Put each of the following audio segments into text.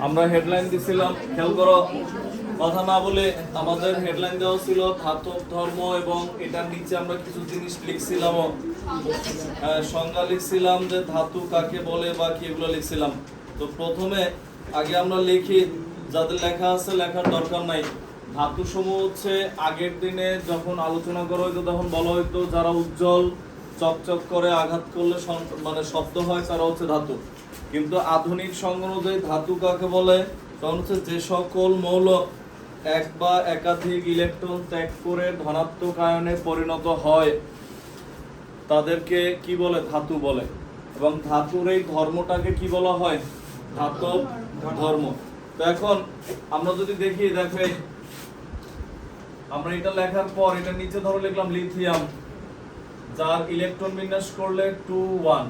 আমরা হেডলাইন দিছিলাম, খেয়াল করো, কথা না বলে আমাদের হেডলাইন দেওয়া ছিল ধাতব ধর্ম, এবং এটার নিচে আমরা কিছু জিনিস লিখছিলাম, সংজ্ঞা লিখছিলাম যে ধাতু কাকে বলে বা কি, এগুলো লিখছিলাম। তো প্রথমে আগে আমরা লিখি, যাদের লেখা আছে লেখার দরকার নাই। ধাতু সমূহ হচ্ছে আগের দিনে যখন আলোচনা করা হইতো তখন বলা হইতো যারা উজ্জ্বল চকচক করে আঘাত করলে মানে শব্দ হয় তারা হচ্ছে ধাতু। কিন্তু আধুনিক সংজ্ঞা অনুযায়ী ধাতু কাকে বলে, তখন হচ্ছে যে সকল মৌল এক বা একাধিক ইলেকট্রন ত্যাগ করে ধনাত্মক আয়নে পরিণত হয় তাদেরকে কি বলে, ধাতু বলে। এবং ধাতুর এই ধর্মটাকে কি বলা হয়, ধাতব ধর্ম। তো এখন আমরা যদি দেখি, দেখে আমরা এটা লেখার পর এটা নিচে ধরো লিখলাম লিথিয়াম, যার ইলেকট্রন বিন্যাস করলে 2 1,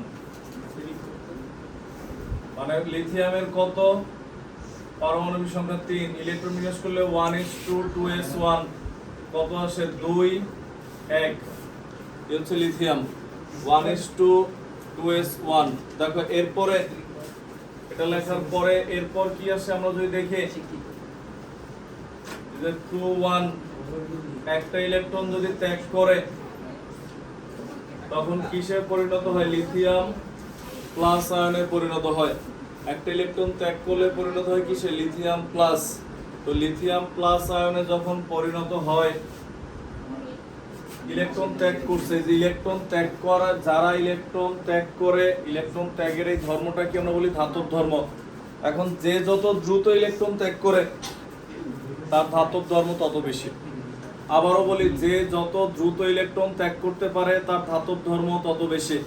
মানে লিথিয়ামের কত পারমাণবিক সংখ্যা 3, ইলেকট্রন বিন্যাস করলে 1s2 2s1 কত আসে 2 1, এই হচ্ছে লিথিয়াম 1s2 2s1। দেখো এরপরে এটা লেখার পরে এরপর কি আসে আমরা যদি দেখি, যে 2 1 একটা ইলেকট্রন যদি ত্যাগ করে তখন কিসে পরিণত হয়, লিথিয়াম প্লাস আয়নে পরিণত হয়। একটা ইলেকট্রন ত্যাগ করলে পরিণত হয় কিসে, লিথিয়াম প্লাস। তো লিথিয়াম প্লাস আয়নে যখন পরিণত হয়, ইলেকট্রন ত্যাগ করছে, যে ইলেকট্রন ত্যাগ করা, যারা ইলেকট্রন ত্যাগ করে, ইলেকট্রন ত্যাগের এই ধর্মটাকে আমরা বলি ধাতব ধর্ম। এখন যে যত দ্রুত ইলেকট্রন ত্যাগ করে তার ধাতব ধর্ম তত বেশি। আবারও বলি, যে যত দ্রুত ইলেকট্রন ত্যাগ করতে পারে তার ধাতব ধর্ম তত বেশি।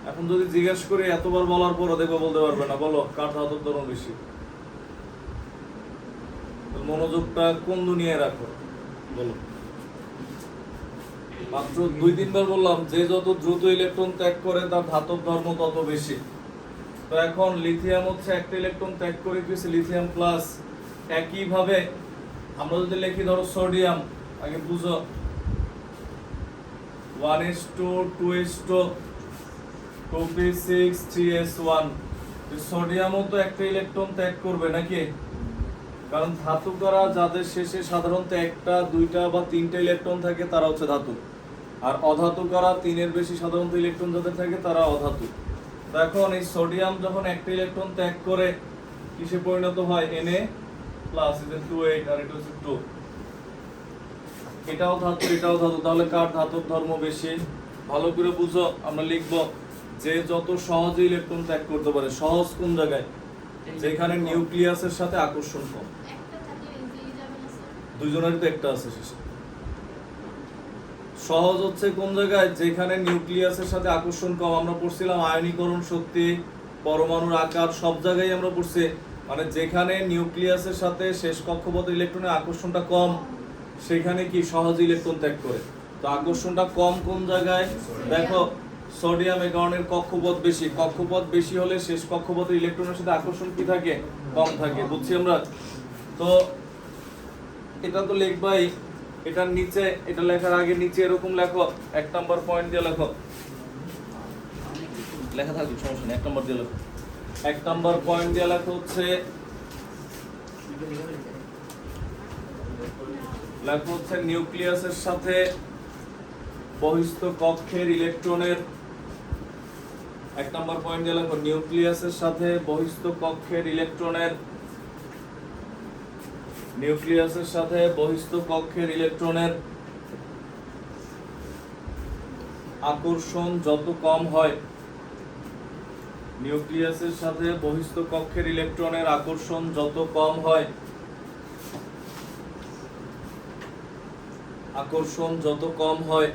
এখন যদি জিজ্ঞেস করি এতবার বলার পরও দেখবো বলতে পারবে না, বলো কার ধাতব ধর্ম বেশি। মনোযোগটা কোন দুনিয়ায় রাখো, বলো। মাত্র 2-3 বার বললাম, যে যত দ্রুত ইলেকট্রন ত্যাগ করে তার ধাতব ধর্ম তত বেশি। তো এখন লিথিয়াম হচ্ছে একটা ইলেকট্রন ত্যাগ করে দিয়েছে, লিথিয়াম প্লাস। একইভাবে আমরা যদি লিখি ধরো সোডিয়াম, আগে বুঝো 1s2 2s2 2p6 3s1, সোডিয়ামও তো একটা ইলেকট্রন ত্যাগ করবে নাকি, কারণ ধাতু করা যাদের শেষে সাধারণত একটা, দুইটা বা তিনটা ইলেকট্রন থাকে তারা হচ্ছে ধাতু, আর অধাতু করা 3-এর বেশি সাধারণত ইলেকট্রন যাদের থাকে তারা অধাতু। তো এখন এই সোডিয়াম যখন একটা ইলেকট্রন ত্যাগ করে কিসে পরিণত হয়, Na প্লাস, এই যে 2 8 আর এটা হচ্ছে 2, এটাও ধাতু এটাও ধাতু। তাহলে কার ধাতব ধর্ম বেশি, ভালো করে বুঝো। আমরা লিখব যে যত সহজে ইলেকট্রন ত্যাগ করতে পারে। সহজ কোন জায়গায়, যেখানে নিউক্লিয়াসের সাথে আকর্ষণ কম। দুজনেরই তো একটা আছে শেষে। সহজ হচ্ছে কোন জায়গায়, যেখানে নিউক্লিয়াসের সাথে আকর্ষণ কম। আমরা পড়ছিলাম আয়নীকরণ শক্তি, পরমাণুর আকার, সব জায়গায় আমরা পড়ছি, মানে যেখানে নিউক্লিয়াসের সাথে শেষ কক্ষপথ ইলেকট্রনের আকর্ষণটা কম সেখানে কি সহজ ইলেকট্রন ত্যাগ করে। তো আকর্ষণটা কম কোন জায়গায়, দেখো সোডিয়াম, এই কারণে কক্ষপথ বেশি। কক্ষপথ বেশি হলে শেষ কক্ষপথের ইলেকট্রনের সাথে আকর্ষণ কি থাকে, কম থাকে, বুঝছি আমরা। তো এটা তো লিখবাই, এটার নিচে, এটা লেখার আগে নিচে এরকম লেখো, 1 নম্বর পয়েন্ট দিয়ে লেখো, লেখা থাকবে সমস্যা নেই, 1 নম্বর দিয়ে লেখো। 1 নম্বর পয়েন্ট দিয়ে লেখা হচ্ছে, লেখা হচ্ছে নিউক্লিয়াসের সাথে বহিস্থ কক্ষের ইলেকট্রনের, 1 নম্বর পয়েন্ট দিয়ে লেখো, নিউক্লিয়াসের সাথে বহিস্থ কক্ষের ইলেকট্রনের, নিউক্লিয়াসের সাথে বহিস্থ কক্ষের ইলেকট্রনের আকর্ষণ যত কম হয়, নিউক্লিয়াসের সাথে বহিস্থ কক্ষের ইলেকট্রনের আকর্ষণ যত কম হয়, আকর্ষণ যত কম হয়,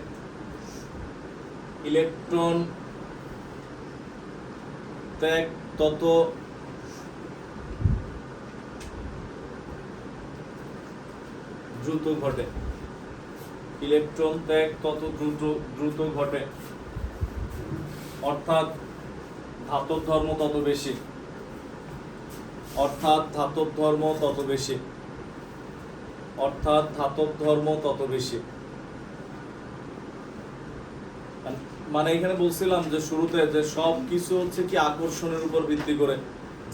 ইলেকট্রন ত্যাগ তত দ্রুত ঘটে, ইলেকট্রন ত্যাগ তত দ্রুত ঘটে। অর্থাৎ ধাতব ধর্ম তত বেশি, অর্থাৎ ধাতব ধর্ম তত বেশি, অর্থাৎ ধাতব ধর্ম তত বেশি। মানে এখানে বলছিলাম যে শুরুতে যে সব কিছু হচ্ছে কি আকর্ষণের উপর ভিত্তি করে।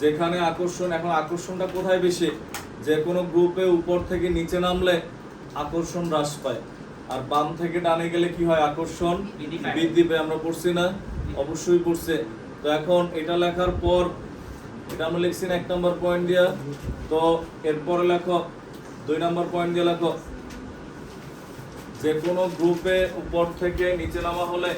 যেখানে আকর্ষণ, এখন আকর্ষণটা কোথায় বেশি? যে কোনো গ্রুপে উপর থেকে নিচে নামলে আকর্ষণ হ্রাস পায়, আর বাম থেকে ডানে গেলে কি হয়? আকর্ষণ বৃদ্ধি পায়। আমরা পড়ছি না? অবশ্যই পড়ছে। তো এখন এটা লেখার পর এটা আমরা লিখছি না 1 নম্বর পয়েন্ট দিয়া, তো এরপরে লেখো 2 নম্বর পয়েন্ট দিয়ে লেখো যে কোনো গ্রুপে উপর থেকে নিচে নামা হলে,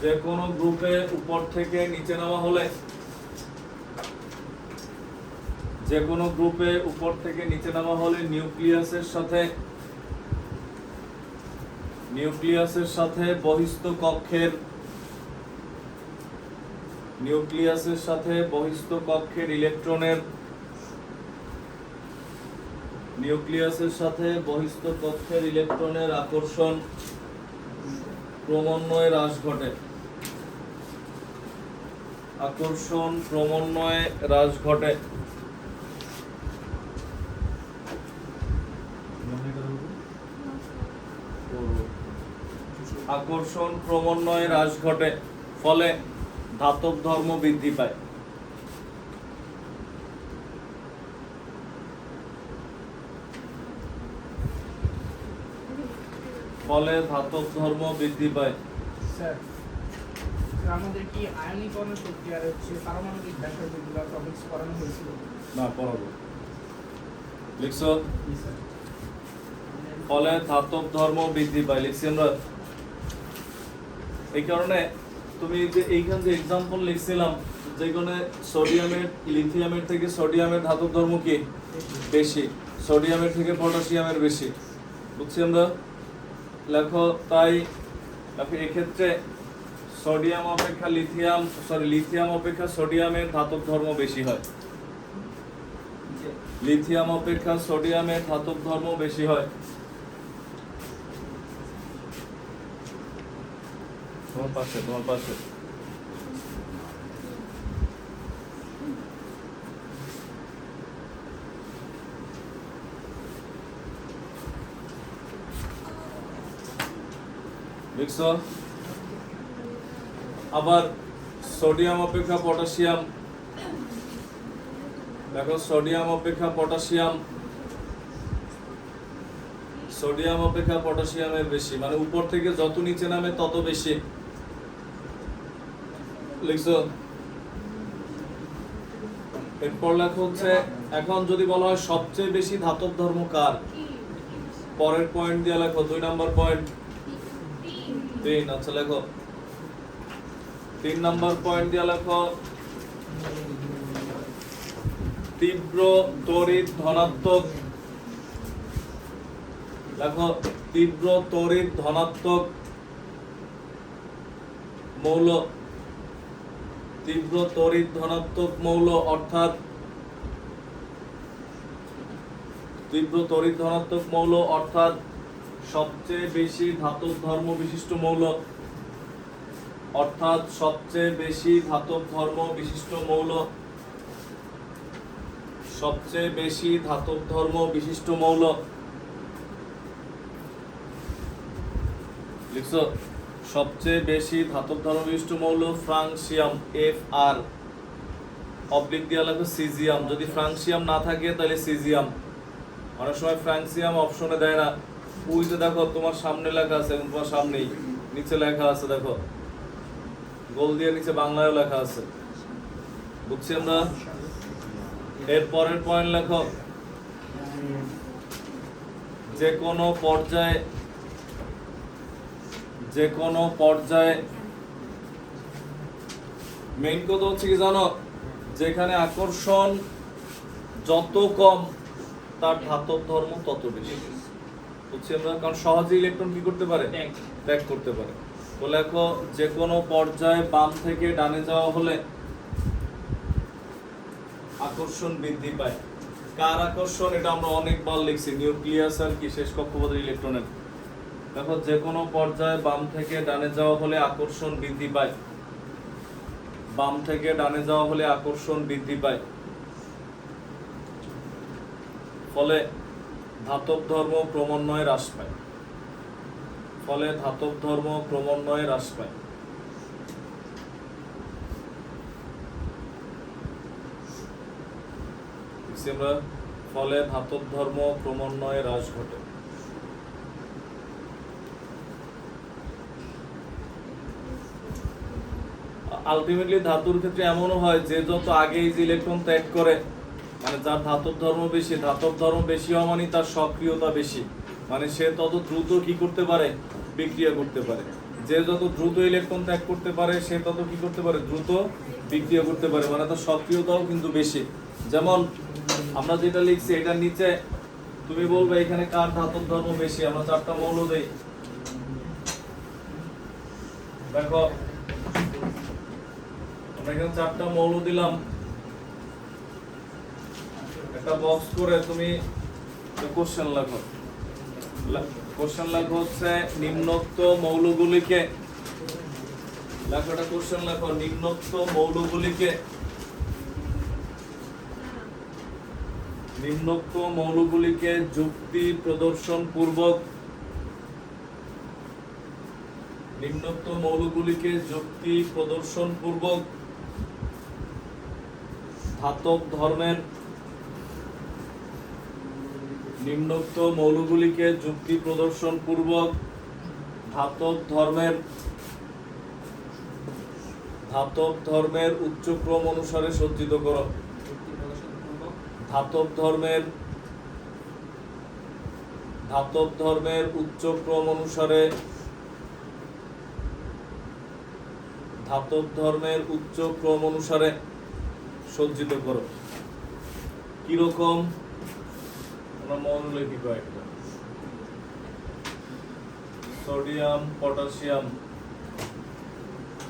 যে কোনো গ্রুপে উপর থেকে নিচে নামা হলে, যে কোনো গ্রুপে উপর থেকে নিচে নামা হলে নিউক্লিয়াসের সাথে বহিস্থ কক্ষের ইলেকট্রনের আকর্ষণ ক্রমান্বয়ে হ্রাস ঘটে। আকর্ষণ ক্রমান্বয়ে হ্রাস ঘটে। আকর্ষণ ক্রমান্বয়ে হ্রাস ঘটে, ফলে ধাতব ধর্ম বৃদ্ধি পায়। ফলে ধাতব ধর্ম বৃদ্ধি পায়। স্যার, আমাদের কি আয়নীকরণ শক্তি আর হচ্ছে পারমাণবিক ব্যাসার্ধগুলো টপিকস পড়ানো হয়েছিল? না, পড়াবো। লিখছো? ফলে ধাতব ধর্ম বৃদ্ধি পায়, লিখছি আমরা। এই কারণে তুমি যে এইখান যে এক্সাম্পল লিখছিলাম, যেখানে সোডিয়ামের, লিথিয়ামের থেকে সোডিয়ামের ধাতব ধর্ম কি বেশি, সোডিয়ামের থেকে পটাশিয়ামের বেশি, বুঝছি আমরা? লেখো তাই এক্ষেত্রে লিথিয়াম অপেক্ষা সোডিয়ামের ধাতব ধর্ম বেশি হয়। লিথিয়াম অপেক্ষা সোডিয়ামের ধাতব ধর্ম বেশি হয়। তোমার পাশে লিখছো? আবার সোডিয়াম অপেক্ষা পটাশিয়াম, দেখো সোডিয়াম অপেক্ষা পটাশিয়ামের বেশি, মানে উপর থেকে যত নিচে নামে তত বেশি, লিখছো? এরপর লেখা হচ্ছে, এখন যদি বলা হয় সবচেয়ে বেশি ধাতব ধর্ম কার, পরের পয়েন্ট দিয়ে লেখো 2 নম্বর পয়েন্ট 3। আচ্ছা লেখো 3 নম্বর পয়েন্ট দিয়ে লেখো তীব্র তড়িৎ ধনাত্মক, লেখো তীব্র তড়িৎ ধনাত্মক মৌল, তীব্র তড়িৎ ধনাত্মক মৌল অর্থাৎ তীব্র তড়িৎ ধনাত্মক মৌল অর্থাৎ সবচেয়ে বেশি ধাতব ধর্ম বিশিষ্ট মৌল, অর্থাৎ সবচেয়ে বেশি ধাতব ধর্ম বিশিষ্ট মৌল, সবচেয়ে বেশি ধাতব ধর্ম বিশিষ্ট মৌল, লিখছো? সবচেয়ে বেশি ধাতব ধর্ম বিশিষ্ট মৌল ফ্রান্সিয়াম, Fr অবলিক দিয়ে লেখো সিজিয়াম। যদি ফ্রান্সিয়াম না থাকে তাহলে সিজিয়াম। অনেক সময় ফ্রান্সিয়াম অপশনে দেয় না, ওই যে দেখো তোমার সামনে লেখা আছে, এবং তোমার সামনেই নিচে লেখা আছে, দেখো গোল দিয়ে নিচে বাংলায়ও লেখা আছে, বুঝছি আমরা? এর পরের পয়েন্ট লেখো যে কোনো পর্যায়ে মেইন কথা হচ্ছে কি জানো, যেখানে আকর্ষণ যত কম তার ধাতব ধর্ম তত বেশি, বুঝছি আমরা? কারণ সহজে ইলেকট্রন কি করতে পারে? ত্যাগ করতে পারে। তো লেখো যে কোনো পর্যায়ে বাম থেকে ডানে যাওয়া হলে আকর্ষণ বৃদ্ধি পায়। কার আকর্ষণ? এটা আমরা অনেকবার লিখছি, নিউক্লিয়াস আর কি শেষ কক্ষপথের ইলেকট্রনের। দেখো যে কোনো পর্যায়ে বাম থেকে ডানে যাওয়া হলে আকর্ষণ বৃদ্ধি পায়, বাম থেকে ডানে যাওয়া হলে আকর্ষণ বৃদ্ধি পায়, ফলে ধাতব ধর্ম ক্রমান্বয়ে হ্রাস পায়, ফলে ধাতব ধর্ম ক্রমান্বয়ে হ্রাস পায়। লিখছি আমরা, ফলে ধাতব ধর্ম ক্রমান্বয়ে হ্রাস ঘটে। আলটিমেটলি ধাতুর ক্ষেত্রে এমনও হয় যে যত আগে এই যে ইলেকট্রন ত্যাগ করে, মানে যার ধাতব ধর্ম বেশি হওয়া মানে তার সক্রিয়তা বেশি, মানে সে তত দ্রুত কি করতে পারে, বিক্রিয়া করতে পারে। যে যত দ্রুত ইলেকট্রন ত্যাগ করতে পারে সে তত কি করতে পারে, দ্রুত বিক্রিয়া করতে পারে, মানে তার সক্রিয়তাও কিন্তু বেশি। যেমন আমরা যেটা লিখছি এটার নিচে তুমি বলবে এখানে কার ধাতব ধর্ম বেশি। আমরা 4টা মৌল দেই, দেখো আমরা এখানে 4টা মৌল দিলাম, একটা বক্স করে তুমি কোশ্চেন লেখো। কোশ্চেন লেখো হচ্ছে নিম্নোক্ত মৌলগুলিকে, লেখো একটা কোশ্চেন লেখো, নিম্নোক্ত মৌলগুলিকে যুক্তি প্রদর্শন পূর্বক ধাতব ধর্মের উচ্চক্রম অনুসারে সজ্জিত করো। ধাতব ধর্মের উচ্চক্রম অনুসারে সজ্জিত করো। কিরকম? আমরা মৌল লিখি কয়েকটা, সোডিয়াম, পটাশিয়াম,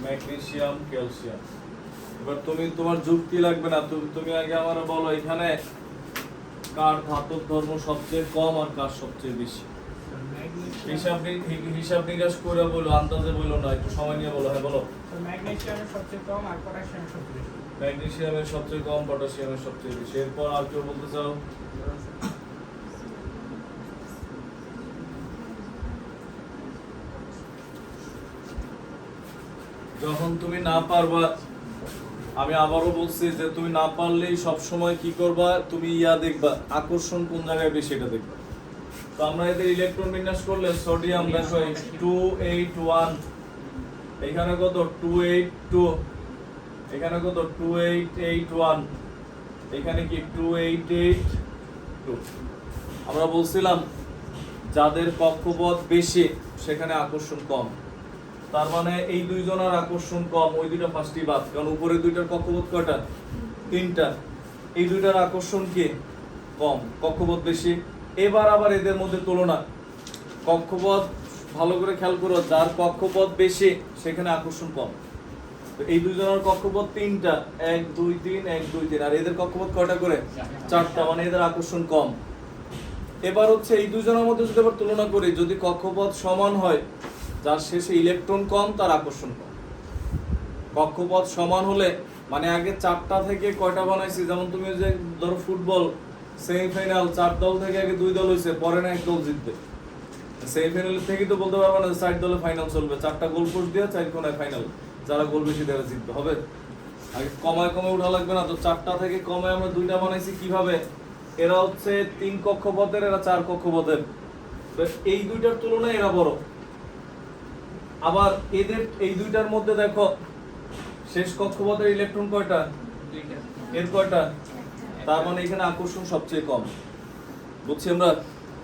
ম্যাগনেসিয়াম, ক্যালসিয়াম। এবার তুমি তোমার যুক্তি লাগবে না, তুমি আগে আমার বলো এখানে কার ধাতব ধর্ম সবচেয়ে কম আর কার সবচেয়ে বেশি। হিসাব নিকাশ করে বলো, আন্দাজে বলো না, একটু সময় নিয়ে বলো। হ্যাঁ বলো। ম্যাগনেসিয়ামের সবচেয়ে কম আর পটাশিয়ামের সবচেয়ে বেশি। ম্যাগনেসিয়ামের সবচেয়ে কম, পটাশিয়ামের সবচেয়ে বেশি। এরপর আর কেউ বলতে চাও? যখন তুমি না পারবা, আমি আবারও বলছি যে তুমি না পারলেই সবসময় কি করবা, তুমি দেখবা আকর্ষণ কোন জায়গায় বেশি, এটা দেখবা। তো আমরা এদের ইলেকট্রন বিন্যাস করলে সোডিয়াম দেখো 281, এখানে কত 282, এখানে কত 2881, এখানে কি 2882। আমরা বলছিলাম যাদের কক্ষপথ বেশি সেখানে আকর্ষণ কম, তার মানে এই দুইজনের আকর্ষণ কম, ওই দুইটা ফার্স্টই বাদ, কারণ উপরে দুইটার কক্ষপথ কয়টা, 3টা, এই দুইটার আকর্ষণ কি কম, কক্ষপথ বেশি। এবার আবার এদের মধ্যে তুলনা, কক্ষপথ ভালো করে খেয়াল করো, যার কক্ষপথ বেশি সেখানে আকর্ষণ কম। তো এই দুইজনের কক্ষপথ 3টা, 1 2 3, 1 2 3, আর এদের কক্ষপথ কয়টা করে, 4টা, মানে এদের আকর্ষণ কম। এবার হচ্ছে এই দুইজনের মধ্যে যদি আবার তুলনা করি, যদি কক্ষপথ সমান হয়, যার শেষে ইলেকট্রন কম তার আকর্ষণ কম। কক্ষপথ সমান হলে মানে আগে 4টা থেকে কয়টা বানাইছি, যেমন তুমি যে ধরো ফুটবল সেমিফাইনাল 4 দল থেকে আগে 2 দল হয়েছে, পরে না 1 দল জিতবে। সেমিফাইনাল থেকে তো বলতে পারবে না 4 দলে ফাইনাল চলবে, 4টা গোল পোস্ট দিয়ে 4 কোণায় ফাইনাল, যারা গোল বেশি দেবে জিতবে, হবে। আগে কমায় উঠা লাগবে না। তো 4টা থেকে কমায় আমরা 2টা বানাইছি কিভাবে, এরা হচ্ছে 3 কক্ষপথের, এরা 4 কক্ষপথের, তো এই দুইটার তুলনায় এরা বড়। আবার এদের এই দুইটার মধ্যে দেখো শেষ কক্ষপথের ইলেকট্রন কয়টা, 2টা, এর কয়টা, তার মানে এখানে আকর্ষণ সবচেয়ে কম। বুঝছি আমরা।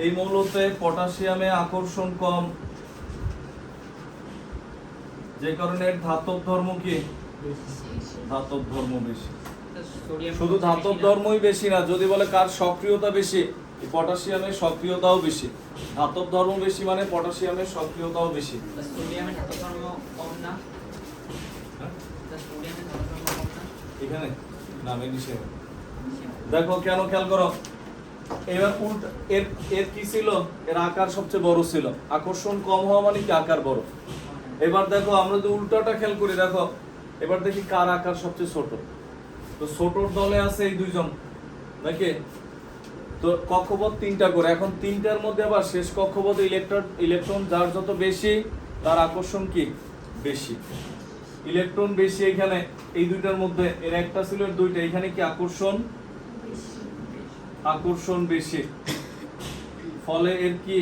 এই মৌলতে পটাশিয়ামে আকর্ষণ কম, যে কারণে এর ধাতব ধর্ম কি, ধাতব ধর্ম বেশি। শুধু ধাতব ধর্মই বেশি না, যদি বলে কার সক্রিয়তা বেশি, এই পটাশিয়ামের সক্রিয়তাও বেশি। ধাতব ধর্ম বেশি মানে পটাশিয়ামের সক্রিয়তাও বেশি। সোডিয়ামের ধাতব ধর্ম কম না, সোডিয়ামের ধাতব ধর্ম কম না এখানে, না ম্যাগনেসিয়াম। দেখো কেন, খেয়াল করো। এবার উল্টা, এর কি ছিল, এর আকার সবচেয়ে বড় ছিল, আকর্ষণ কম হওয়া মানে কি আকার বড়। এবার দেখো আমরা যদি উল্টাটা খেয়াল করি, দেখো এবার দেখি কার আকার সবচেয়ে ছোট। তো ছোটর দলে আছে এই দুইজন নাকি, তো কক্ষপথ 3টা করে, এখন 3টার মধ্যে আবার শেষ কক্ষপথে ইলেকট্রন যার যত বেশি তার আকর্ষণ কি বেশি, ইলেকট্রন বেশি এখানে এই দুইটার মধ্যে, এর একটা ছিল এর 2টা, এখানে কি আকর্ষণ আকর্ষণ বেশি, ফলে এর কি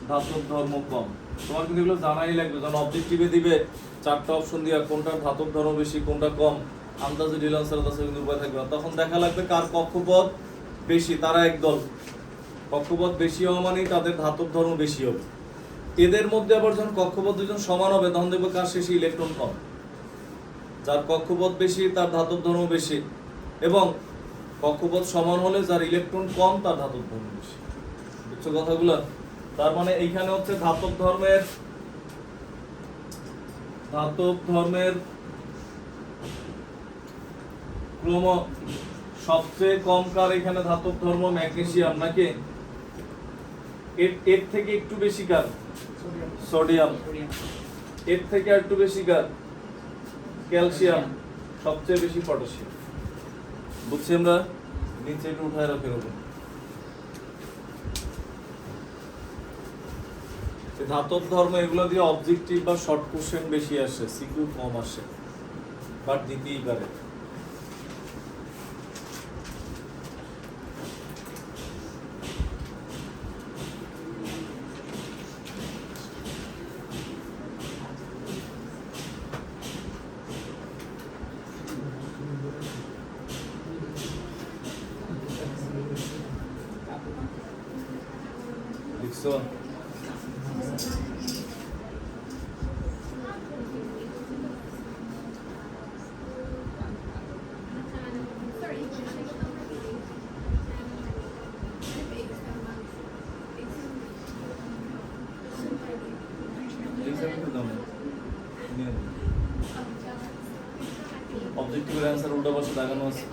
ধাতব ধর্ম কম। তোমার কিন্তু এগুলো জানাই লাগবে, যখন অবজেক্টিভে দিবে চারটা অপশন দিয়া কোনটা ধাতব ধর্ম বেশি কোনটা কম, আন্দাজে ডিল আনসার আছে কিন্তু উপায় থাকবে না। তখন দেখা লাগবে কার কক্ষপথ বেশি, তারা একদল। কক্ষপথ বেশি হওয়া মানেই তাদের ধাতব ধর্ম বেশি হবে। এদের মধ্যে আবার যখন কক্ষপথ দুজন সমান হবে তখন দেখবে কার শেষে ইলেকট্রন কম। যার কক্ষপথ বেশি তার ধাতব ধর্ম বেশি, এবং কক্ষপথ সমান হলে যার ইলেকট্রন কম তার ধাতব ধর্ম বেশি। বুঝছো কথাগুলো? তার মানে এইখানে হচ্ছে ধাতব ধর্মের ক্রম সবচেয়ে কম কার এখানে ধাতব ধর্ম ম্যাগনেসিয়াম, নাকি এর থেকে একটু বেশি কার সোডিয়াম, এর থেকে আর একটু বেশি কার ক্যালসিয়াম, সবচেয়ে বেশি পটাশিয়াম। বুঝছি আমরা? নিচে একটু উঠায় রাখে এরকম। ধাতব ধর্ম এগুলো দিয়ে অবজেক্টিভ বা শর্ট কোশ্চেন বেশি আসে, সিকিউ কম আসে, বাট দিতেই পারে। লিখছো? অবজেক্টিভের অ্যান্সার উল্টা পাশে দেখানো আছে।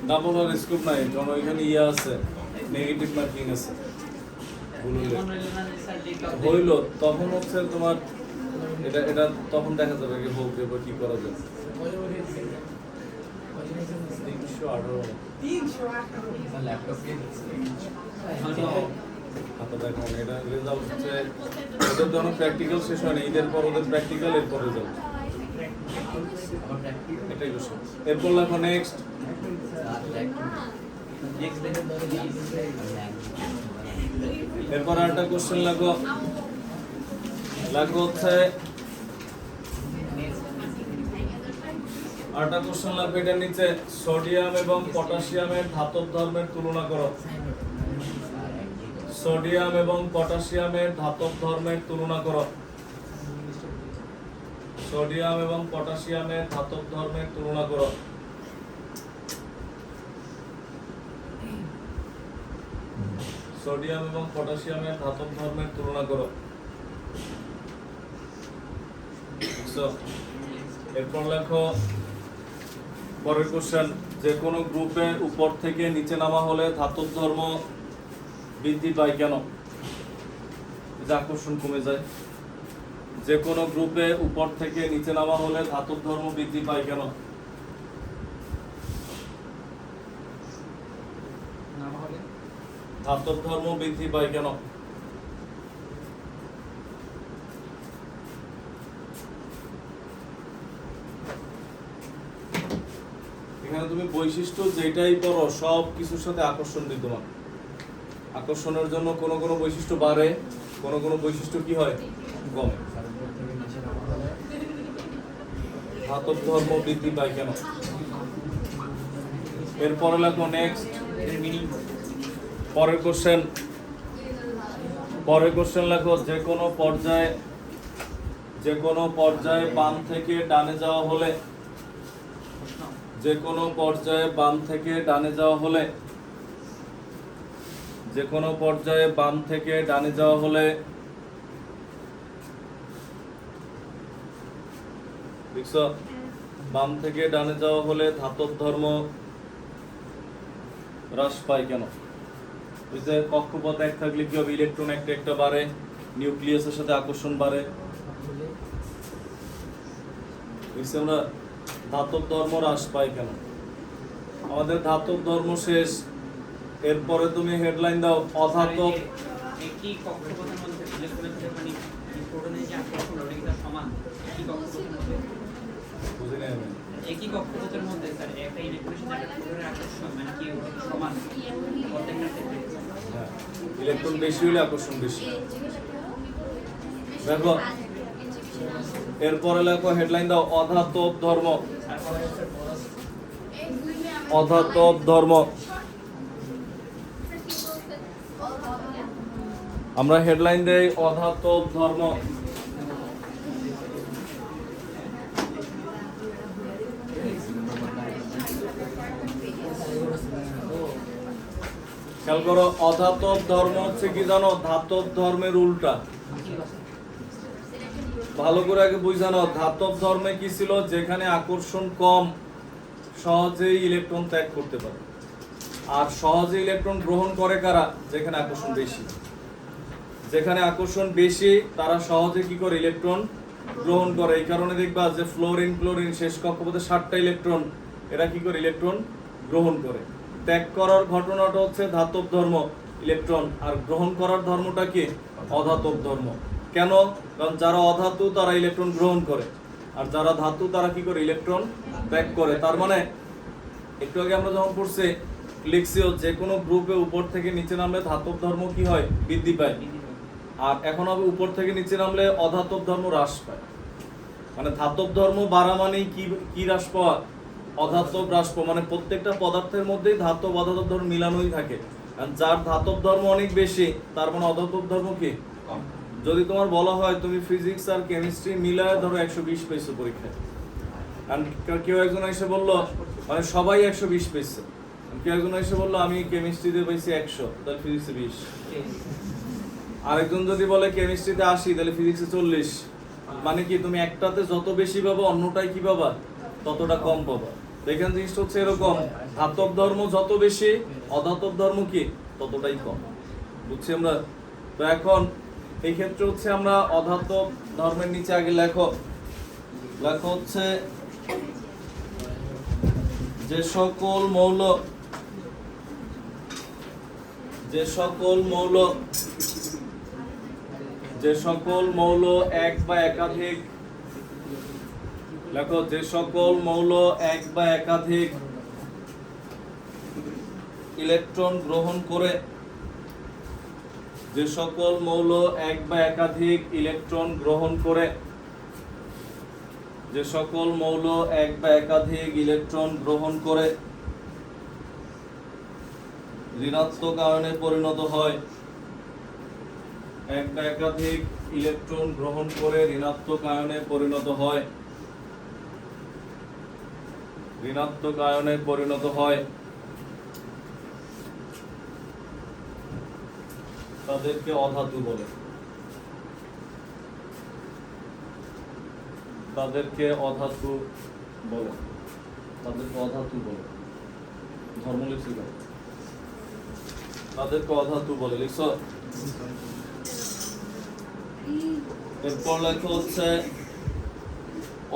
ডাবল আর স্কোপ নাই, কারণ ওইখানে ইয়ে আছে, নেগেটিভ মার্কিং আছে। হইলো তখন হচ্ছে তোমার এটা তখন দেখা যাবে কি হোক দেবো কি করা যায়। 318 খাতা দেখো, এটা রেজাল্ট হচ্ছে ওদের জন্য প্র্যাকটিক্যাল শেষ হয় না, ঈদের পর ওদের প্র্যাকটিক্যাল, এরপর রেজাল্ট, এটাই বিষয়। এরপর লেখো নেক্সট। এরপর একটা কোশ্চেন লেখো হচ্ছে আরেকটা কোশ্চেন লাগবে এটার নিচে, সোডিয়াম এবং পটাশিয়ামের ধাতব ধর্মের তুলনা করো। সোডিয়াম এবং পটাশিয়ামের ধাতব ধর্মের তুলনা করো। সোডিয়াম এবং পটাশিয়ামের ধাতব ধর্মের তুলনা করো। সোডিয়াম এবং পটাশিয়ামের ধাতব ধর্মের তুলনা করো। এরপর লেখো পরের কোশ্চেন, যে কোনো গ্রুপে উপর থেকে নিচে নামা হলে ধাতব ধর্ম বৃদ্ধি পায় কেন? যে আকর্ষণ কমে যায়। যে কোনো গ্রুপে উপর থেকে নিচে নামা হলে ধাতব ধর্ম বৃদ্ধি পায় কেন? ধাতব ধর্ম বৃদ্ধি পায় কেন? এখানে তুমি বৈশিষ্ট্য যেটাই পড়ো সব কিছুর সাথে আকর্ষণ বিদ্যমান। আকর্ষণের জন্য কোনো কোনো বৈশিষ্ট্য বাড়ে, কোনো কোনো বৈশিষ্ট্য কি হয় কমে। ধাতব ধর্ম বৃদ্ধি পায় কেন? এরপরে লেখো নেক্সট। পরের কোশ্চেন লেখো, যে কোনো পর্যায়ে বাম থেকে ডানে যাওয়া হলে, যে কোনো পর্যায়ে বাম থেকে ডানে যাওয়া হলে, যে কোনো পর্যায়ে বাম থেকে ডানে যাওয়া হলে দেখছো, বাম থেকে ডানে যাওয়া হলে ধাতব ধর্ম হ্রাস পায় কেন? ওই যে কক্ষপথ এক থাকলে কি হবে, ইলেকট্রন একটা একটা বাড়ে, নিউক্লিয়াসের সাথে আকর্ষণ বাড়ে। বুঝছি আমরা? ধাতব ধর্ম হ্রাস পায় কেন? আমাদের ধাতব ধর্ম শেষ, এরপরে তুমি হেডলাইন দাও অধাতব। একই কক্ষপথের মধ্যে ইলেকট্রনের সাথে মানে প্রোটনের যে আকর্ষণ ওটা কি তার সমান একই কক্ষপথের মধ্যে? বুঝি নাই আমি। একই কক্ষপথের মধ্যে স্যার একটা ইলেকট্রনের সাথে একটা প্রোটনের আকর্ষণ মানে কি ওটা কি সমান প্রত্যেকটা ক্ষেত্রে? হ্যাঁ, ইলেকট্রন বেশি হলে আকর্ষণ বেশি। দেখো এরপরে লেখো হেডলাইন দাও অধাতব ধর্ম। অধাতব ধর্ম আমরা হেডলাইন দেই অধাতব ধর্ম। খেয়াল করো অধাতব ধর্ম হচ্ছে কি জানো? ধাতব ধর্মের উল্টা। ভালো করে আগে বুঝানো, ধাতব ধর্মে কি ছিল? যেখানে আকর্ষণ কম, সহজেই ইলেকট্রন ত্যাগ করতে পারে। আর সহজে ইলেকট্রন গ্রহণ করে কারা? যেখানে আকর্ষণ বেশি। যেখানে আকর্ষণ বেশি তারা সহজে কি করে? ইলেকট্রন গ্রহণ করে। এই কারণে দেখবা যে ফ্লোরিন ক্লোরিন শেষ কক্ষপথে 7টা ইলেকট্রন, এরা কি করে? ইলেকট্রন গ্রহণ করে। ত্যাগ করার ঘটনাটা হচ্ছে ধাতব ধর্ম ইলেকট্রন, আর গ্রহণ করার ধর্মটা কি? অধাতব ধর্ম। কেন? কারণ যারা অধাতু তারা ইলেকট্রন গ্রহণ করে, আর যারা ধাতু তারা কি করে? ইলেকট্রন ত্যাগ করে। তার মানে একটু আগে আমরা যখন পড়ছি লিখছিও যে কোনো গ্রুপে উপর থেকে নিচে নামলে ধাতব ধর্ম কি হয়? বৃদ্ধি পায়। আর এখন হবে উপর থেকে নিচে নামলে অধাতব ধর্ম হ্রাস পায়। মানে ধাতব ধর্ম বাড়া মানেই কি হ্রাস পাওয়া? অধাতব হ্রাস পাওয়া। মানে প্রত্যেকটা পদার্থের মধ্যেই ধাতব অধাতব ধর্ম মিলানোই থাকে। আর যার ধাতব ধর্ম অনেক বেশি তার মানে অধাতব ধর্ম কি? যদি তোমার বলা হয় তুমি ফিজিক্স আর কেমিস্ট্রি মিলায় ধরো 120 পেয়েছো পরীক্ষায়, আর কেউ একজন এসে বললো মানে সবাই 120 পেয়েছে, কেউ একজন এসে বললো আমি কেমিস্ট্রিতে পেয়েছি 100, তাহলে ফিজিক্সে 20। আরেকজন যদি বলে কেমিস্ট্রিতে 80 তাহলে ফিজিক্সে 40। মানে কি তুমি একটাতে যত বেশি পাবা অন্যটাই কি পাবা? ততটা কম পাবা। এখানে জিনিসটা হচ্ছে এরকম, ধাতব ধর্ম যত বেশি অধাতব ধর্ম কি? ততটাই কম। বুঝছি আমরা? তো এখন এই ক্ষেত্রে হচ্ছে আমরা অধাতব ধর্মের নিচে আগে লেখো হচ্ছে যে সকল মৌল এক বা একাধিক লেখো, যে সকল মৌল এক বা একাধিক ইলেকট্রন গ্রহণ করে, যে সকল মৌল এক বা একাধিক ইলেকট্রন গ্রহণ করে, যে সকল মৌল এক বা একাধিক ইলেকট্রন গ্রহণ করে ঋণাত্মক আয়নে পরিণত হয়। এক বা একাধিক ইলেকট্রন গ্রহণ করে ঋণাত্মক আয়নে পরিণত হয়। ঋণাত্মক আয়নে পরিণত হয় তাদেরকে অধাতু বলে। তাদেরকে অধাতু বলে। ধর্ম লিখছি কেন? তাদেরকে অধাতু বলে। লিখছো? এরপর লেখা হচ্ছে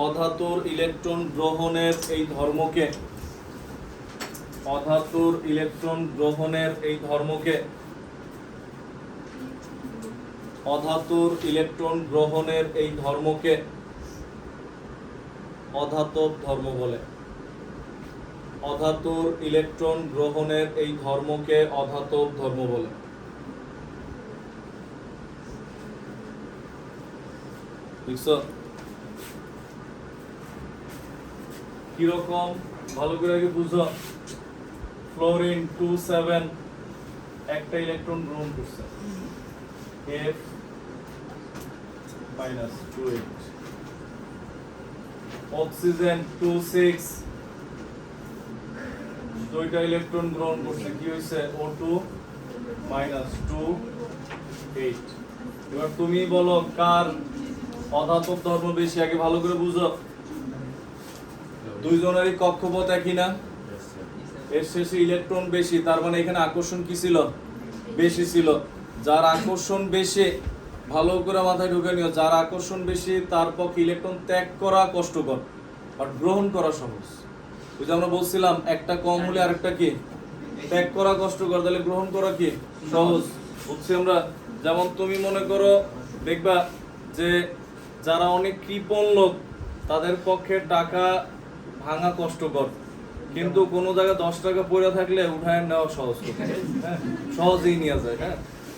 অধাতুর ইলেকট্রন গ্রহণের এই ধর্মকে, অধাতুর ইলেকট্রন গ্রহণের এই ধর্মকে, অধাতুর ইলেকট্রন গ্রহণের এই ধর্মকে অধাতব ধর্ম বলে। অধাতুর ইলেকট্রন গ্রহণের এই ধর্মকে অধাতব ধর্ম বলে। বুঝছো কিরকম? ভালো করে আগে বুঝো। ফ্লোরিন 27 একটা ইলেকট্রন গ্রহণ করছে, F -28। অক্সিজেন 26 দুইটা ইলেকট্রন গ্রহণ করছে, কি হয়েছে? O2 -28। এবার তুমি বলো কার অধাতব ধর্ম বেশি? আগে ভালো করে বুঝো। দুইজনেরই কক্ষপথ একই না? এর শেষে ইলেকট্রন বেশি, তার মানে এখানে আকর্ষণ কি ছিল? বেশি ছিল। যার আকর্ষণ বেশি, ভালো করে মাথায় ঢুকে নিও, যার আকর্ষণ বেশি তার পক্ষে ইলেকট্রন ত্যাগ করা কষ্টকর আর গ্রহণ করা সহজ। ওই যে আমরা বলছিলাম একটা কম হলে আরেকটা কি ত্যাগ করা কষ্টকর, তাহলে গ্রহণ করা কি সহজ। বুঝছি আমরা। যেমন তুমি মনে করো দেখবা যে যারা অনেক কৃপণ লোক তাদের পক্ষে টাকা ভাঙা কষ্টকর, কিন্তু কোনো জায়গায় 10 টাকা পড়ে থাকলে উঠায় নেওয়া সহজ, হ্যাঁ সহজেই নেওয়া যায়, হ্যাঁ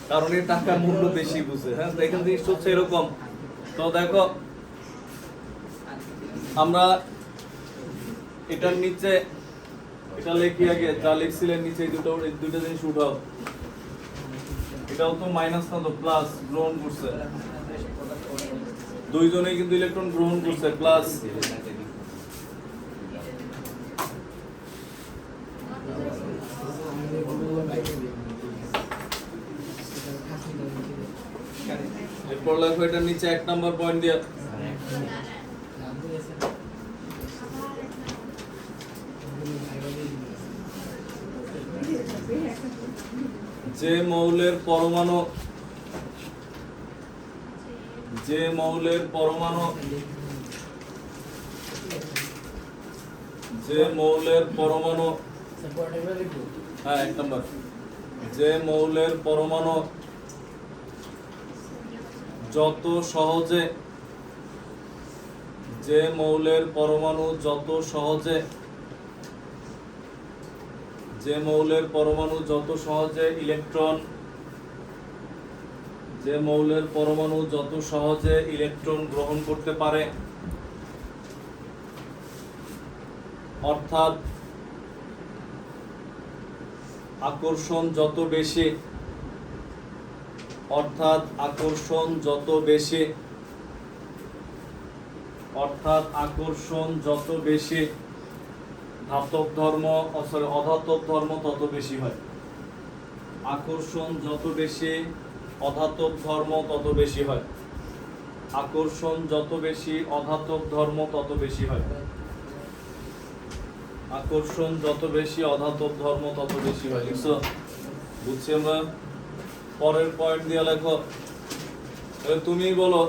কারণ এই টাকার মূল্য বেশি বুঝে, হ্যাঁ এখান থেকে হচ্ছে এরকম। তো দেখো আমরা এটার নিচে এটা লিখি আগে, যা লিখছিলেন নিচে এই দুটো জিনিস উঠাও। এটাও তো মাইনাস না তো প্লাস, গ্রহণ করছে দুইজনেই কিন্তু ইলেকট্রন গ্রহণ করছে প্লাস। এরপর লেখো এটার নিচে 1 নাম্বার পয়েন্ট দিয়ে যে মৌলের পরমাণু যে মৌলের পরমাণু হ্যাঁ 1 নাম্বার, যে মৌলের পরমাণু যত সহজে ইলেকট্রন গ্রহণ করতে পারে, অর্থাৎ আকর্ষণ যত বেশি ধাতব ধর্ম অধাতব ধর্ম তত বেশি হয়। আকর্ষণ যত বেশি অধাতব ধর্ম তত বেশি হয়। আকর্ষণ যত বেশি অধাতব ধর্ম তত বেশি হয়। আকর্ষণ যত বেশি অধাতব ধর্ম তত বেশি হয়। লিখছো? বুঝছি আমরা। পরের পয়েন্ট দিয়ে লেখো। তুমি বলো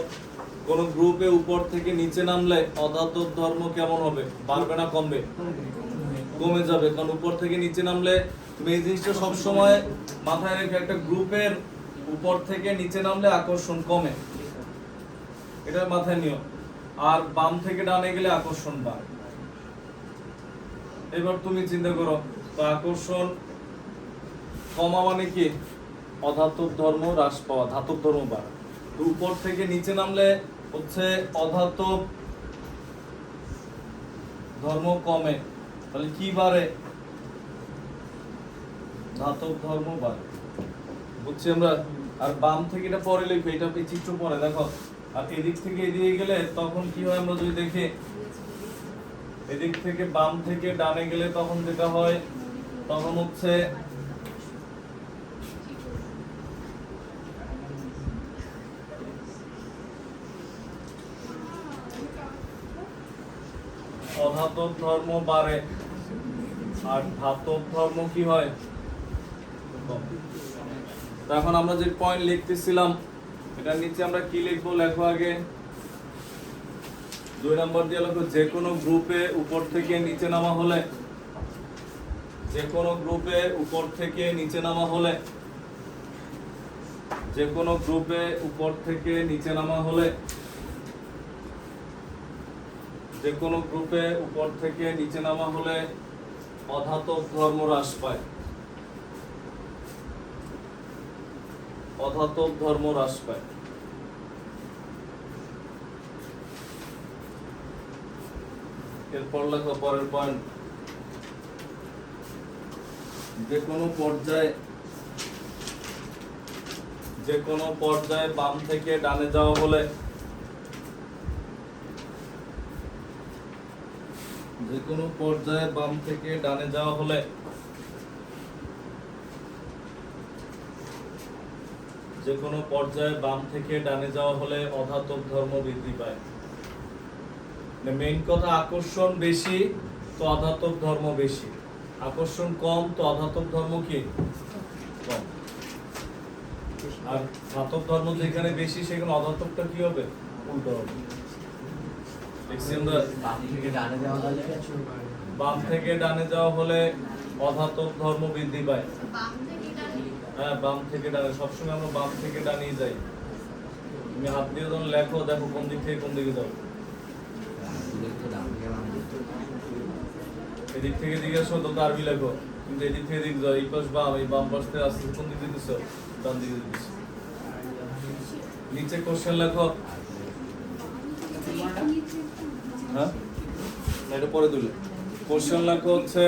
কোন গ্রুপে উপর থেকে নিচে নামলে অধাতব ধর্ম কেমন হবে? বাড়বে না কমবে? কমে যাবে, কারণ উপর থেকে নিচে নামলে তুমি এই জিনিসটা সবসময় মাথায় রেখে, একটা গ্রুপের উপর থেকে নিচে নামলে আকর্ষণ কমে, এটা মাথায় নিও। আর বাম থেকে ডানে গেলে আকর্ষণ বাড়ে। এবার তুমি চিন্তা করো, তো আকর্ষণ কমা মানে কি? অধাতব ধর্ম হ্রাস পাওয়া, ধাতব ধর্ম বাড়ে। তো উপর থেকে নিচে নামলে হচ্ছে অধাতব ধর্ম কমে, তাহলে কি বাড়ে? ধাতব ধর্ম বাড়ে। বুঝছি আমরা। আর বাম থেকে এটা পরে লিখবে, এটা চিত্র পরে দেখো। আর এদিক থেকে এদিকে গেলে তখন কি হয় আমরা যদি দেখি, এদিক থেকে বাম থেকে ডানে গেলে তখন যেটা হয়, তখন হচ্ছে অধাতব ধর্ম বাড়ে আর ধাতব ধর্ম কি হয়? তো এখন আমরা যে পয়েন্ট লিখতেছিলাম এটার নিচে আমরা কি লিখবো? লেখো আগে 2 নাম্বার দিয়ে লেখো, যে কোনো গ্রুপে উপর থেকে নিচে নামা হলে, যে কোনো গ্রুপে উপর থেকে নিচে নামা হলে, যে কোনো গ্রুপে উপর থেকে নিচে নামা হলে, যে কোনো গ্রুপে উপর থেকে নিচে নামা হলে অধাতব ধর্ম হ্রাস পায়। অধাতব ধর্ম হ্রাস পায়। এরপর লেখো পরের পয়েন্ট, যে কোনো পর্যায়ে বাম থেকে ডানে যাওয়া হলে, যে কোনো পর্যায়ে বাম থেকে ডানে যাওয়া হলে, যে কোনো পর্যায়ে বাম থেকে ডানে যাওয়া হলে অধাতব ধর্ম বৃদ্ধি পায়। মেইন কথা, আকর্ষণ বেশি তো অধাতব ধর্ম বেশি, আকর্ষণ কম তো অধাতব ধর্ম কি কম। আর ধাতব ধর্ম যেখানে বেশি সেখানে অধাতবটা কি হবে? উল্টো হবে। বাম থেকে ডানে যাওয়া হলে অধাতব ধর্ম বৃদ্ধি পায়। বাম থেকে ডানে। হ্যাঁ, বাম থেকে ডানে, সবসময় আমরা বাম থেকে ডানেই যাই। তুমি হাত দিয়ে যখন লেখো, দেখো কোন দিক থেকে কোন দিকে যাও। এদিক থেকে জিজ্ঞাসা তো আরবি লেখো, কিন্তু এদিক থেকে দিক যাও। এই পাশ বাম, এই বাম পাশ থেকে আসছে কোন দিকে দিচ্ছ? ডান দিকে দিচ্ছ। নিচে কোশ্চেন লেখো। হ্যাঁ, না, এটা পরে দিলে। কোশ্চেন লেখো হচ্ছে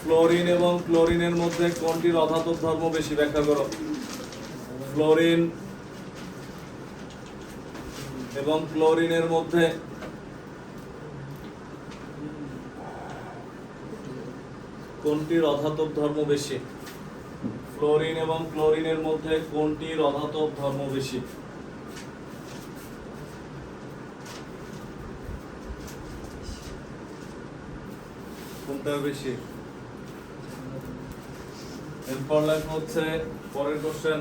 ফ্লোরিন এবং ক্লোরিনের মধ্যে কোনটির অধাতব ধর্ম বেশি, ব্যাখ্যা করো। ফ্লোরিন এবং ক্লোরিনের মধ্যে কোনটির অধাতব ধর্ম বেশি? ফ্লোরিন এবং ক্লোরিনের মধ্যে কোনটির অধাতব ধর্ম বেশি? কোনটা বেশি? এরপর লেখা হচ্ছে পরের কোশ্চেন,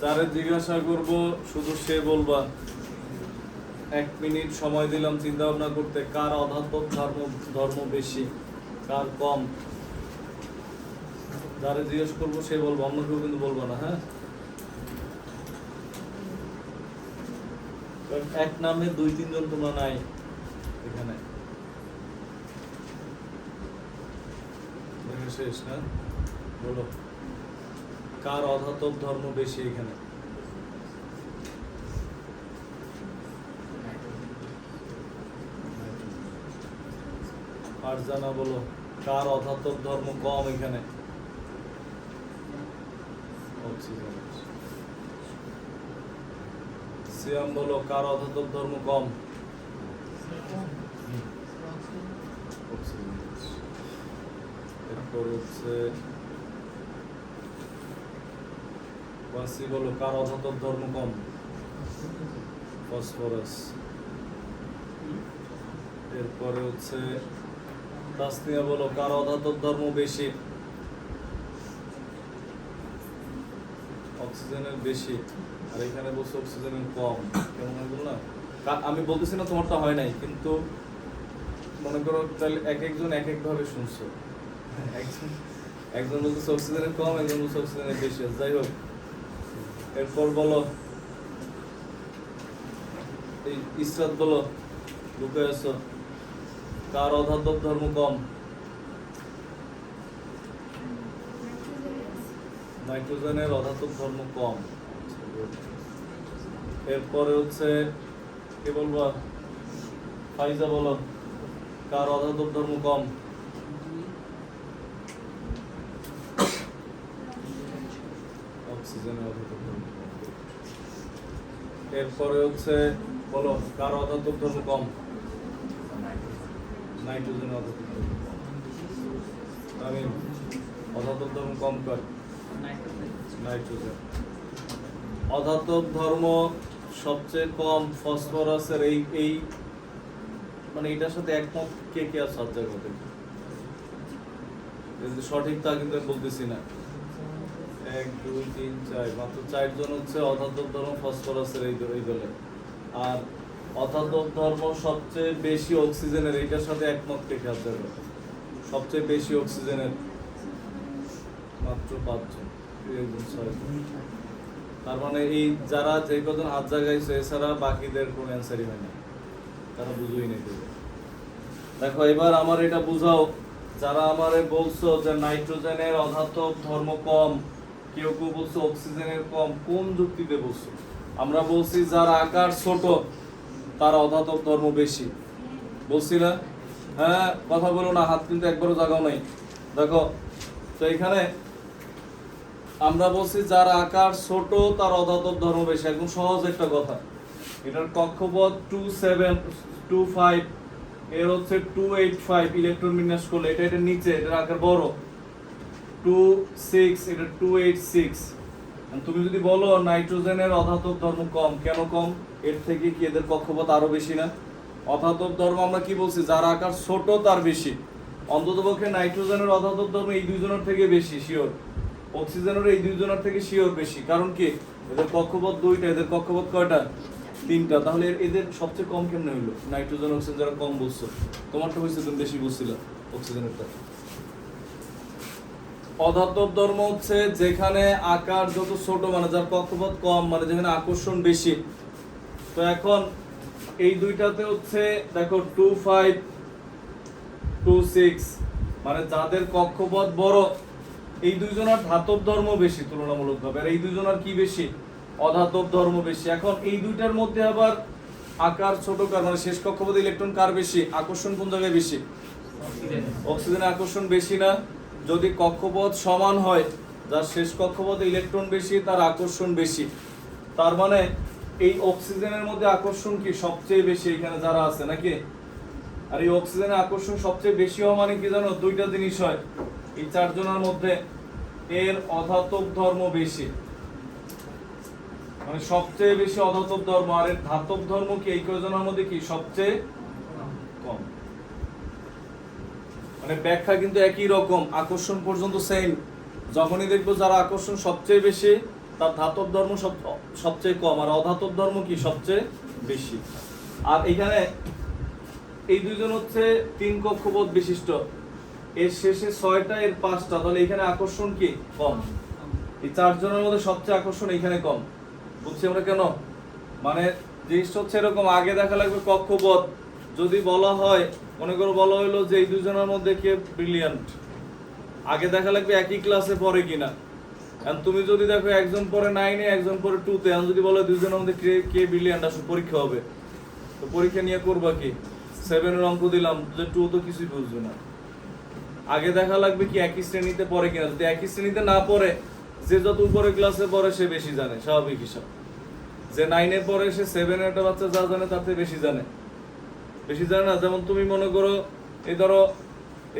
যারে জিজ্ঞাসা করব শুধু সে বলবা। 1 মিনিট সময় দিলাম চিন্তা ভাবনা করতে, কার অধাতব ধর্ম বেশি, কার কম। যারে জিজ্ঞেস করবো সে বলবো, অন্য কেউ কিন্তু বলবো না। হ্যাঁ, এক নামে 2-3 জন তোমরা নাই এখানে। শেষ না, বলো কার অধাতব ধর্ম বেশি এখানে? আর জানা বলো কার অধাতব ধর্ম কম এখানে? অক্সিজেন। সিয়াম বলো কার অধাতব ধর্ম কম? অক্সিজেন। এরপর হচ্ছে ওয়াসি বলো কার অধাতব ধর্ম কম? ফসফরাস। এরপরে হচ্ছে তাসনিয়া বলো কার অধাতব ধর্ম বেশি? অক্সিজেনের বেশি, আর এখানে বলছে অক্সিজেনের কম। কেমন হয় বললাম? আমি বলতেছি না তোমারটা হয় নাই, কিন্তু মনে করো তাহলে এক একজন এক এক ভাবে শুনছো। একজন বলতেছে অক্সিজেনের কম, একজন বলছে অক্সিজেনের বেশি। যাই হোক, এরপর বলো এই ইসরাত বলো, লুকে আছো, কার অধাতব ধর্ম কম? নাইট্রোজেনের অধাতব ধর্ম কম। এরপরে হচ্ছে কে বলবা? ফাইজা বলো কার অধাতব ধর্ম কম? অক্সিজেনের অধাতব ধর্ম কম। এরপরে হচ্ছে বলো কার অধাতব ধর্ম কম? নাইট্রোজেনের অধাতব ধর্ম কম। আমি অধাতব ধর্ম কম কর নাইট্রোজেন। অধাতব ধর্ম সবচেয়ে কম ফসফরাসের। এই মানে এটার সাথে একমত কে কে আর সাবজেক্ট হতে সঠিক তা কিন্তু বলতেছি না। 1 2 3 4 মাত্র 4 জন হচ্ছে অধাতব ধর্ম ফসফরাসের এই দলে। আর অধাতব ধর্ম সবচেয়ে বেশি অক্সিজেনের, এটার সাথে একমত কে কে আছে? সবচেয়ে বেশি অক্সিজেনের মাত্র 5 জন, 6 জন। তার মানে এই যারা যে কজন হাত জাগাইছে এছাড়া বাকিদের কোনো অ্যান্সারই হয় না, তারা বুঝুই নেই। দেখো এবার আমার এটা বুঝাও, যারা আমারে বলছো যে নাইট্রোজেনের অধাতব ধর্ম কম, কেউ কেউ বলছো অক্সিজেনের কম, কোন যুক্তিতে বলছো? আমরা বলছি যার আকার ছোট তার অধাতব ধর্ম বেশি, বলছি না? হ্যাঁ, কথা বলো না, হাত কিন্তু একবারও জাগাও নাই। দেখো তো এখানে আমরা বলছি যার আকার ছোট তার অধাতব ধর্ম বেশি। একদম সহজ একটা কথা। এটার কক্ষপথ 2725, এর হচ্ছে 285 ইলেকট্রন বিন্যাস করলে এটা নিচে, এটার আকার বড় 26, এটা 286। তুমি যদি বলো নাইট্রোজেনের অধাতব ধর্ম কম, কেন কম? এর থেকে কি এদের কক্ষপথ আরো বেশি না? অধাতব ধর্ম আমরা কি বলছি? যার আকার ছোট তার বেশি। অন্ততপক্ষে নাইট্রোজেনের অধাতব ধর্ম এই দুইজনের থেকে বেশি শিওর, অক্সিজেনের এই দুইজনের থেকে শিওর বেশি। কারণ কি, এদের কক্ষপথ দুইটা, এদের কক্ষপথ কয়টা? তিনটা। তাহলে এদের সবচেয়ে কম কেমনে হইলো? নাইট্রোজেন অক্সিজেন যারা কম বুঝছো, তোমারটা হয়েছে তুমি বেশি বুঝছিলা অক্সিজেনেরটা। অধাতব ধর্ম হচ্ছে যেখানে আকার যত ছোট, মানে যার কক্ষপথ কম, মানে যেখানে আকর্ষণ বেশি। তো এখন এই দুইটাতে হচ্ছে দেখো 2, 5, 2, 6, মানে যাদের কক্ষপথ বড় এই দুইজনের ধাতব ধর্ম বেশি তুলনামূলকভাবে, আর এই দুইজনের কি বেশি? অধাতব ধর্ম বেশি। এখন এই দুইটার মধ্যে আবার আকার ছোট কার, মানে শেষ কক্ষপথে ইলেকট্রন কার বেশি? আকর্ষণ কোন জায়গায় বেশি? অক্সিজেনের আকর্ষণ বেশি না? যদি কক্ষপথ সমান হয়, যার শেষ কক্ষপথে ইলেকট্রন বেশি তার আকর্ষণ বেশি। তার মানে এই অক্সিজেনের মধ্যে আকর্ষণ কি সবচেয়ে বেশি এখানে যারা আছে নাকি? আর এই অক্সিজেনের আকর্ষণ সবচেয়ে বেশি হওয়া মানে কি জানো? দুইটা জিনিস হয় এই চারজনের মধ্যে, এর অধাতব ধর্ম বেশি, মানে সবচেয়ে বেশি অধাতব ধর্ম, আর এর ধাতব ধর্ম কি এই কয়জনের মধ্যে কি সবচেয়ে কম। মানে ব্যাখ্যা কিন্তু একই রকম, আকর্ষণ পর্যন্ত সেম। যখনই দেখবো যারা আকর্ষণ সবচেয়ে বেশি তার ধাতব ধর্ম সবচেয়ে কম, আর অধাতব ধর্ম কি সবচেয়ে বেশি। আর এখানে এই দুইজন হচ্ছে 3 কক্ষপথ বিশিষ্ট, এর শেষে 6টা, এর 5টা, তাহলে এখানে আকর্ষণ কি কম। এই চারজনের মধ্যে সবচেয়ে আকর্ষণ এখানে কম। বুঝছি আমরা কেন? মানে জিনিসটা হচ্ছে এরকম, আগে দেখা লাগবে কক্ষপথ। যদি বলা হয়, মনে করো বলা হইলো যে এই দুজনের মধ্যে কে ব্রিলিয়ান্ট, আগে দেখা লাগবে একই ক্লাসে পড়ে কিনা। এখন তুমি যদি দেখো একজন পড়ে 9-এ, একজন পড়ে 2-তে, এখন যদি বলো দুজনের মধ্যে কে ব্রিলিয়ান্ট, আসলে পরীক্ষা হবে, তো পরীক্ষা নিয়ে করবা কি? 7-এর অঙ্ক দিলাম, যে 2 তো কিছুই বুঝবে না। আগে দেখা লাগবে কি একই শ্রেণীতে পড়ে কিনা। যদি একই শ্রেণীতে না পড়ে, যে যত উপরে ক্লাসে পড়ে সে বেশি জানে, স্বাভাবিক হিসাব। যে 9-এ পড়ে সে 7-এর একটা বাচ্চা যা জানে তার থেকে বেশি জানে না। যেমন তুমি মনে করো, এই ধরো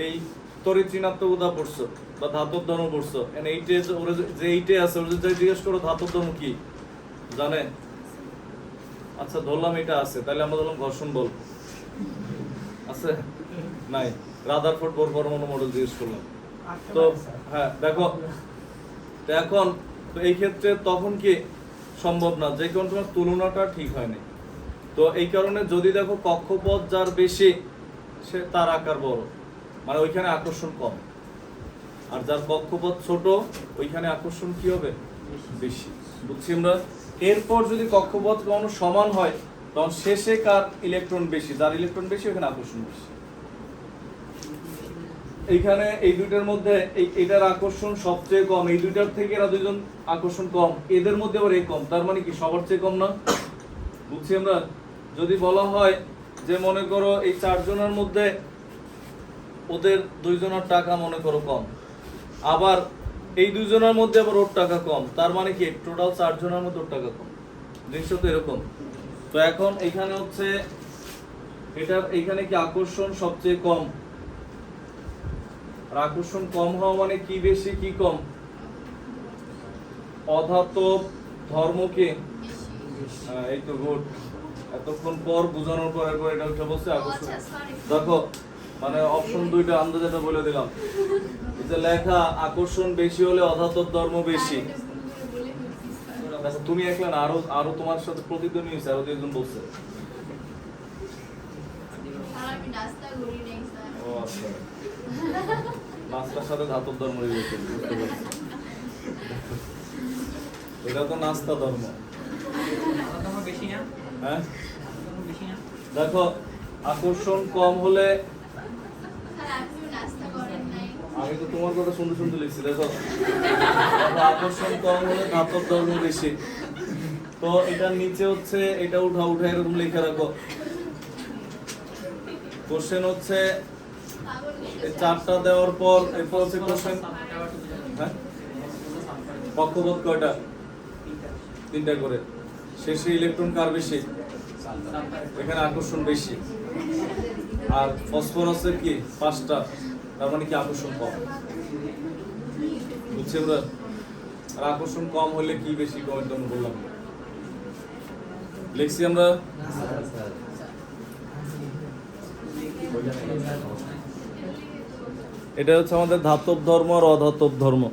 এই তড়িৎ ঋণাত্মকতা পড়ছো বা ধাতব ধর্ম পড়ছো, এইটে ওরা যে এইটে আছে ওরা যদি জিজ্ঞেস করো ধাতব ধর্ম কি জানে, আচ্ছা ধরলাম এটা আছে, তাহলে আমরা ধরলাম ঘর্ষণ বল আছে, নাই রাদারফোর্ড বোর পরমাণু মডেল জিজ্ঞেস করলাম। তো হ্যাঁ দেখো, তো এখন তো এই ক্ষেত্রে তখন কি সম্ভব না, যে কারণে তোমার তুলনাটা ঠিক হয় না। তো এই কারণে যদি দেখো কক্ষপথ যার বেশি সে তার আকার বড়, মানে ওইখানে আকর্ষণ কম, আর যার কক্ষপথ ছোট ওইখানে আকর্ষণ কি হবে? বেশি। বুঝছি আমরা? এরপর যদি কক্ষপথ কোনো সমান হয় তখন শেষে কার ইলেকট্রন বেশি, যার ইলেকট্রন বেশি ওখানে আকর্ষণ বেশি। এইখানে এই দুইটার মধ্যে এটার আকর্ষণ সবচেয়ে কম, এই দুইটার থেকে এরা দুইজন আকর্ষণ কম, এদের মধ্যে আবার এই কম, তার মানে কি সবার চেয়ে কম না? বুঝছি আমরা? যদি বলা হয় যে মনে করো এই চারজনের মধ্যে ওদের দুইজনের টাকা মনে করো কম, আবার এই দুইজনের মধ্যে আবার ওর টাকা কম, তার মানে কি টোটাল চারজনের মধ্যে ওর টাকা কম। জিনিসটা তো এরকম। তো এখন এখানে হচ্ছে এটার এইখানে কি আকর্ষণ সবচেয়ে কম, আর আকর্ষণ কম হওয়া মানে কি বেশি কি কম? অধাতব ধর্মকে, এই তো গুড, এতক্ষণ পর বোঝানোর পর একবার এটা উঠে বলছে আকর্ষণ। দেখো মানে অপশন দুইটা আন্দাজে এটা বলে দিলাম, এই যে লেখা আকর্ষণ বেশি হলে অধাতব ধর্ম বেশি। তুমি একলা না, আরো তোমার সাথে প্রতিদ্বন্দ্বী হয়েছে, আরো দুইজন বলছে। ও আচ্ছা, নাস্তার সাথে ধাতব ধর্ম রিলেটেড, বুঝতে পারছি। এটা তো নাস্তা ধর্ম। বেশি না? হ্যাঁ বেশি না? দেখো আকর্ষণ কম হলে, আমি তো তোমার কথা শুনতে শুনতে লিখছি। দেখো আকর্ষণ কম হলে ধাতব ধর্ম বেশি। তো এটার নিচে হচ্ছে এটা উঠা এরকম লিখে রাখো। কোশ্চেন হচ্ছে এই চারটা দেওয়ার পর এরপর হচ্ছে কোশ্চেন, হ্যাঁ কক্ষপথ কয়টা? 3টা করে। শেষে ইলেকট্রন কার বেশি? এখানে আকর্ষণ বেশি। আর ফসফরাসের কি 5টা, তার মানে কি আকর্ষণ কম। বুঝছি আমরা? আর আকর্ষণ কম হলে কি বেশি কমের জন্য বললাম, লিখছি আমরা। এটা হচ্ছে আমাদের ধাতব ধর্ম আর অধাতব ধর্ম।